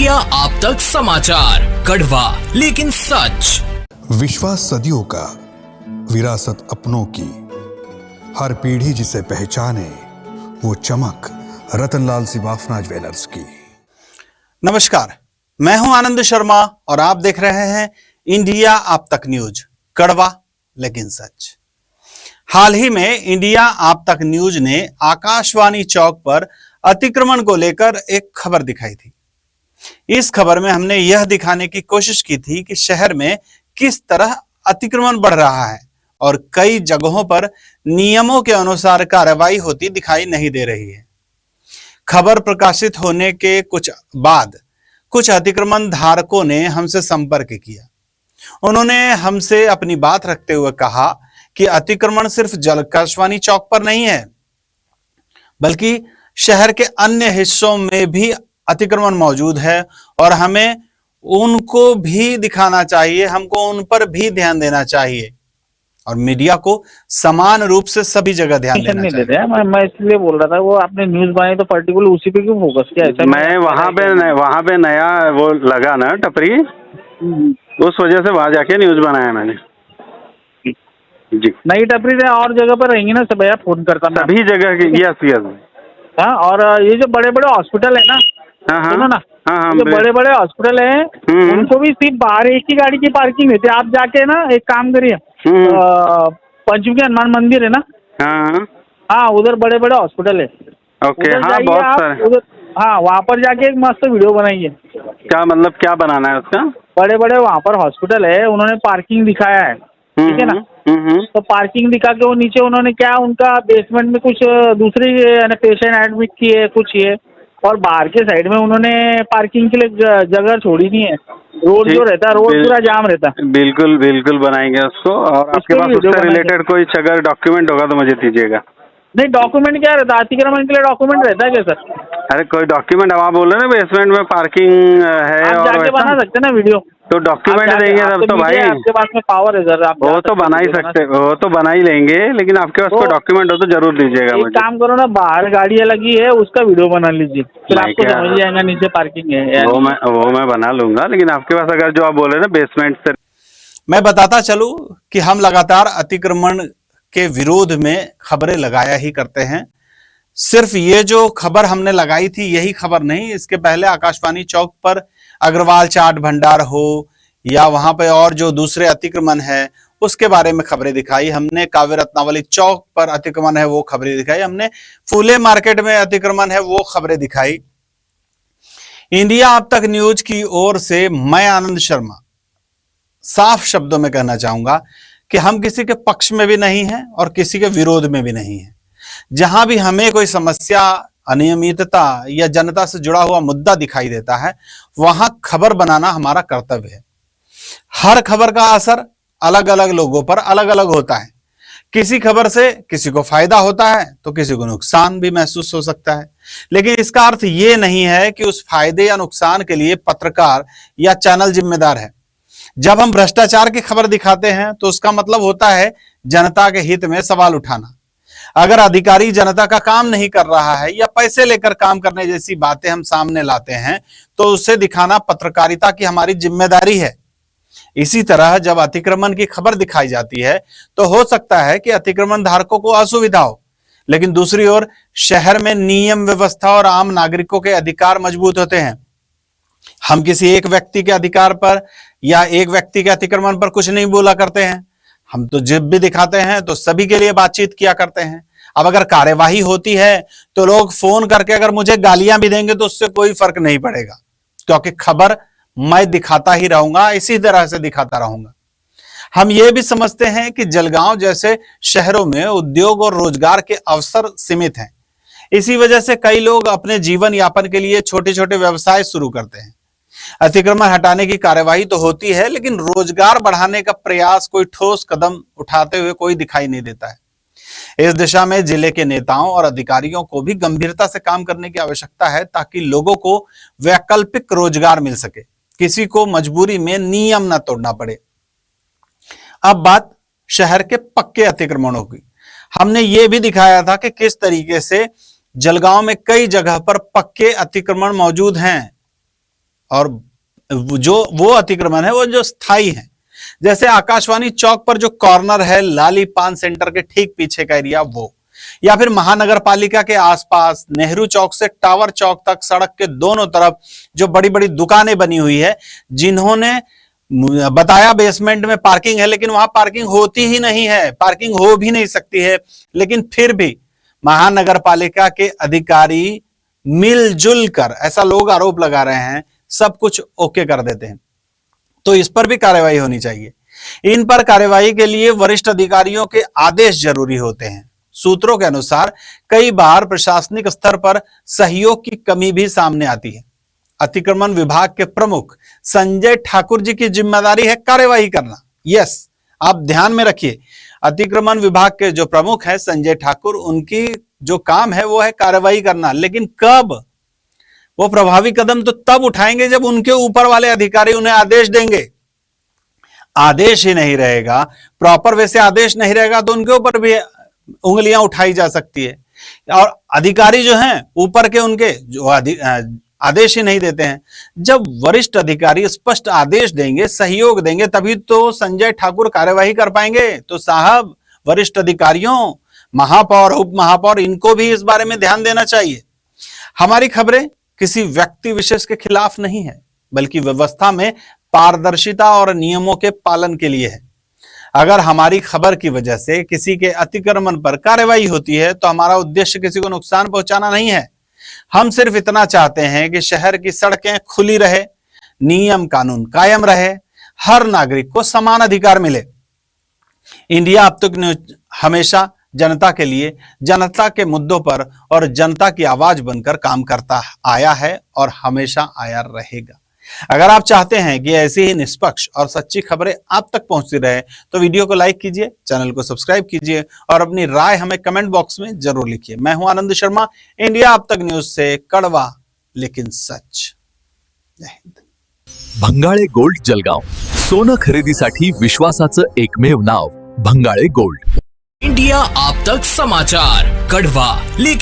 India आप तक समाचार, कड़वा लेकिन सच। विश्वास सदियों का, विरासत अपनों की, हर पीढ़ी जिसे पहचाने वो चमक रतनलाल सिवाफना ज्वेलर्स की। नमस्कार, मैं हूं आनंद शर्मा और आप देख रहे हैं इंडिया आप तक न्यूज, कड़वा लेकिन सच। हाल ही में इंडिया आप तक न्यूज ने आकाशवाणी चौक पर अतिक्रमण को लेकर एक खबर दिखाई थी। इस खबर में हमने यह दिखाने की कोशिश की थी कि शहर में किस तरह अतिक्रमण बढ़ रहा है और कई जगहों पर नियमों के अनुसार कार्रवाई होती दिखाई नहीं दे रही है। खबर प्रकाशित होने के कुछ बाद कुछ अतिक्रमण धारकों ने हमसे संपर्क किया। उन्होंने हमसे अपनी बात रखते हुए कहा कि अतिक्रमण सिर्फ आकाशवाणी चौक पर नहीं है, बल्कि शहर के अन्य हिस्सों में भी अतिक्रमण मौजूद है और हमें उनको भी दिखाना चाहिए, हमको उन पर भी ध्यान देना चाहिए और मीडिया को समान रूप से सभी जगह ध्यान देना चाहिए। मैं इसलिए बोल रहा था, वो आपने न्यूज बनाई तो पर्टिकुलर उसी पे क्यों फोकस किया? ऐसा मैं वहाँ पे नया वो लगा ना टपरी, उस वजह से वहाँ जाके न्यूज बनाया मैंने। जी, नई टपरी से और जगह पर रहेंगी ना सब भैया, फोन करता मैं सभी जगह की। यस। हाँ, और ये जो बड़े बड़े हॉस्पिटल है ना, सुनो ना, जो बड़े बड़े हॉस्पिटल है उनको भी सिर्फ बाहर एक ही गाड़ी की पार्किंग देते। आप जाके ना एक काम करिए, पंचमुखी हनुमान मंदिर है ना, हाँ उधर बड़े बड़े हॉस्पिटल है। ओके, हाँ बहुत सारे उधर, हाँ वहाँ पर जाके एक मस्त वीडियो बनाइए। क्या मतलब, क्या बनाना है उसका? बड़े बड़े वहाँ पर हॉस्पिटल है, उन्होंने पार्किंग दिखाया है, ठीक है ना। तो पार्किंग दिखा के वो नीचे उन्होंने क्या, उनका बेसमेंट में कुछ दूसरी पेशेंट एडमिट किए, कुछ ये, और बाहर के साइड में उन्होंने पार्किंग के लिए जगह छोड़ी नहीं है। रोड जो रहता है, रोड पूरा जाम रहता है। बिल्कुल बिल्कुल बनाएंगे उसको। और आपके पास उससे रिलेटेड कोई अगर डॉक्यूमेंट होगा तो मुझे दीजिएगा। नहीं, डॉक्यूमेंट क्या रहता है? अतिक्रमण के लिए डॉक्यूमेंट रहता है क्या सर? अरे कोई डॉक्यूमेंट, अब आप बोल रहे हैं ना बेसमेंट में पार्किंग है, आप जाके बना सकते हैं ना वीडियो, तो डॉक्यूमेंट देंगे तब तो भाई। आपके पास में पावर है सर, आप वो तो बना ही सकते, वो तो बना ही लेंगे, लेकिन आपके पास कोई डॉक्यूमेंट हो तो जरूर दीजिएगा मुझे। एक काम करो ना, बाहर गाड़ियाँ लगी है उसका वीडियो बना लीजिए, फिर आपको समझ जाएगा नीचे पार्किंग है। वो मैं बना लूंगा, लेकिन आपके पास अगर जो आप बोले ना बेसमेंट से। मैं बताता चलूं कि हम लगातार अतिक्रमण के विरोध में खबरें लगाया ही करते हैं। सिर्फ ये जो खबर हमने लगाई थी यही खबर नहीं, इसके पहले आकाशवाणी चौक पर अग्रवाल चाट भंडार हो या वहां पे और जो दूसरे अतिक्रमण है उसके बारे में खबरें दिखाई हमने। काव्य रत्नावली चौक पर अतिक्रमण है वो खबरें दिखाई हमने। फूले मार्केट में अतिक्रमण है वो खबरें दिखाई। इंडिया अब तक न्यूज की ओर से मैं आनंद शर्मा साफ शब्दों में कहना चाहूंगा कि हम किसी के पक्ष में भी नहीं हैं और किसी के विरोध में भी नहीं है। जहां भी हमें कोई समस्या, अनियमितता या जनता से जुड़ा हुआ मुद्दा दिखाई देता है वहां खबर बनाना हमारा कर्तव्य है। हर खबर का असर अलग अलग लोगों पर अलग अलग होता है। किसी खबर से किसी को फायदा होता है तो किसी को नुकसान भी महसूस हो सकता है, लेकिन इसका अर्थ यह नहीं है कि उस फायदे या नुकसान के लिए पत्रकार या चैनल जिम्मेदार है। जब हम भ्रष्टाचार की खबर दिखाते हैं तो उसका मतलब होता है जनता के हित में सवाल उठाना। अगर अधिकारी जनता का काम नहीं कर रहा है या पैसे लेकर काम करने जैसी बातें हम सामने लाते हैं तो उसे दिखाना पत्रकारिता की हमारी जिम्मेदारी है। इसी तरह जब अतिक्रमण की खबर दिखाई जाती है तो हो सकता है कि अतिक्रमण धारकों को असुविधा हो, लेकिन दूसरी ओर शहर में नियम व्यवस्था और आम नागरिकों के अधिकार मजबूत होते हैं। हम किसी एक व्यक्ति के अधिकार पर या एक व्यक्ति के अतिक्रमण पर कुछ नहीं बोला करते हैं। हम तो जब भी दिखाते हैं तो सभी के लिए बातचीत किया करते हैं। अब अगर कार्यवाही होती है तो लोग फोन करके अगर मुझे गालियां भी देंगे तो उससे कोई फर्क नहीं पड़ेगा, क्योंकि खबर मैं दिखाता ही रहूंगा, इसी तरह से दिखाता रहूंगा। हम ये भी समझते हैं कि जलगांव जैसे शहरों में उद्योग और रोजगार के अवसर सीमित हैं। इसी वजह से कई लोग अपने जीवन यापन के लिए छोटे छोटे व्यवसाय शुरू करते हैं। अतिक्रमण हटाने की कार्यवाही तो होती है, लेकिन रोजगार बढ़ाने का प्रयास, कोई ठोस कदम उठाते हुए कोई दिखाई नहीं देता है। इस दिशा में जिले के नेताओं और अधिकारियों को भी गंभीरता से काम करने की आवश्यकता है ताकि लोगों को वैकल्पिक रोजगार मिल सके, किसी को मजबूरी में नियम न तोड़ना पड़े। अब बात शहर के पक्के अतिक्रमणों की। हमने ये भी दिखाया था कि किस तरीके से जलगांव में कई जगह पर पक्के अतिक्रमण मौजूद हैं और वो अतिक्रमण है वो जो स्थायी है। जैसे आकाशवाणी चौक पर जो कॉर्नर है लाली पान सेंटर के ठीक पीछे का एरिया वो, या फिर महानगर पालिका के आसपास नेहरू चौक से टावर चौक तक सड़क के दोनों तरफ जो बड़ी बड़ी दुकानें बनी हुई है, जिन्होंने बताया बेसमेंट में पार्किंग है, लेकिन वहां पार्किंग होती ही नहीं है, पार्किंग हो भी नहीं सकती है, लेकिन फिर भी महानगर पालिका के अधिकारी मिलजुल कर, ऐसा लोग आरोप लगा रहे हैं, सब कुछ ओके कर देते हैं। तो इस पर भी कार्रवाई होनी चाहिए। इन पर कार्रवाई के लिए वरिष्ठ अधिकारियों के आदेश जरूरी होते हैं। सूत्रों के अनुसार कई बार प्रशासनिक स्तर पर सहयोग की कमी भी सामने आती है। अतिक्रमण विभाग के प्रमुख संजय ठाकुर जी की जिम्मेदारी है कार्यवाही करना। यस, आप ध्यान में रखिए, अतिक्रमण विभाग के जो प्रमुख है संजय ठाकुर, उनकी जो काम है वो है कार्रवाई करना। लेकिन कब? वो प्रभावी कदम तो तब उठाएंगे जब उनके ऊपर वाले अधिकारी उन्हें आदेश देंगे। आदेश ही नहीं रहेगा, प्रॉपर वैसे आदेश नहीं रहेगा तो उनके ऊपर भी उंगलियां उठाई जा सकती है। और अधिकारी जो हैं ऊपर के, उनके जो आदेश ही नहीं देते हैं। जब वरिष्ठ अधिकारी स्पष्ट आदेश देंगे, सहयोग देंगे, तभी तो संजय ठाकुर कार्यवाही कर पाएंगे। तो साहब, वरिष्ठ अधिकारियों, महापौर, उप महापौर, इनको भी इस बारे में ध्यान देना चाहिए। हमारी खबरें किसी व्यक्ति विशेष के खिलाफ नहीं है, बल्कि व्यवस्था में पारदर्शिता और नियमों के पालन के लिए है। अगर हमारी खबर की वजह से किसी के अतिक्रमण पर कार्रवाई होती है तो हमारा उद्देश्य किसी को नुकसान पहुंचाना नहीं है। हम सिर्फ इतना चाहते हैं कि शहर की सड़कें खुली रहे, नियम कानून कायम रहे, हर नागरिक को समान अधिकार मिले। इंडिया अब तक न्यूज हमेशा जनता के लिए, जनता के मुद्दों पर और जनता की आवाज बनकर काम करता आया है और हमेशा आया रहेगा। अगर आप चाहते हैं कि ऐसी ही निष्पक्ष और सच्ची खबरें आप तक पहुंचती रहे तो वीडियो को लाइक कीजिए, चैनल को सब्सक्राइब कीजिए और अपनी राय हमें कमेंट बॉक्स में जरूर लिखिए। मैं हूं आनंद शर्मा, इंडिया अब तक न्यूज से कड़वा लेकिन सच। जय हिंद। भंगाळे गोल्ड जलगाव, सोनं खरेदीसाठी विश्वासाचं एकमेव नाव भंगाळे गोल्ड। इंडिया आप तक समाचार, कड़वा लेकिन